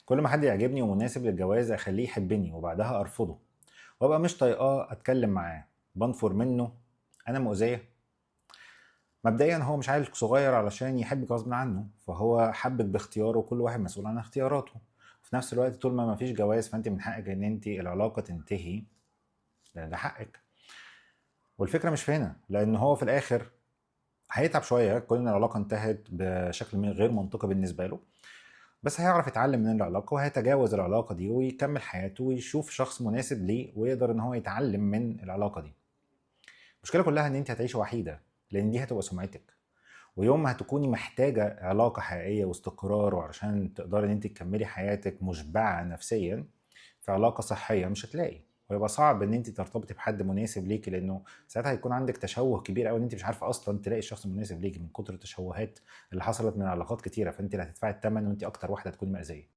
كل ما حد يعجبني ومناسب للجواز اخليه يحبني وبعدها ارفضه، وابقى مش طايقاه اتكلم معاه، بنفر منه. انا مؤذيه. مبدئيا هو مش عيل صغير علشان يحبك غصب عنه، فهو حبك باختياره وكل واحد مسؤول عن اختياراته. في نفس الوقت طول ما مفيش جواز فانت من حقك ان انت العلاقه تنتهي، لان ده حقك. والفكره مش في هنا، لان هو في الاخر هيتعب شويه كون ان العلاقه انتهت بشكل غير منطقي بالنسبه له، بس هيعرف يتعلم من العلاقة وهيتجاوز العلاقة دي ويكمل حياته ويشوف شخص مناسب ليه ويقدر ان هو يتعلم من العلاقة دي. المشكلة كلها ان انت هتعيشي وحيدة، لان دي هتبقى سمعتك. ويوم ما هتكوني محتاجة علاقة حقيقية واستقرار وعشان تقدري ان انت تكملي حياتك مشبعة نفسيا في علاقة صحية، مش هتلاقي. ويبقى صعب ان انت ترتبطي بحد مناسب ليكي، لانه ساعتها هيكون عندك تشوه كبير قوي ان انت مش عارفه اصلا تلاقي الشخص المناسب ليكي من كتر التشوهات اللي حصلت من علاقات كتيره، فانت اللي هتدفعي الثمن وانت اكتر واحده هتكوني مأذيه.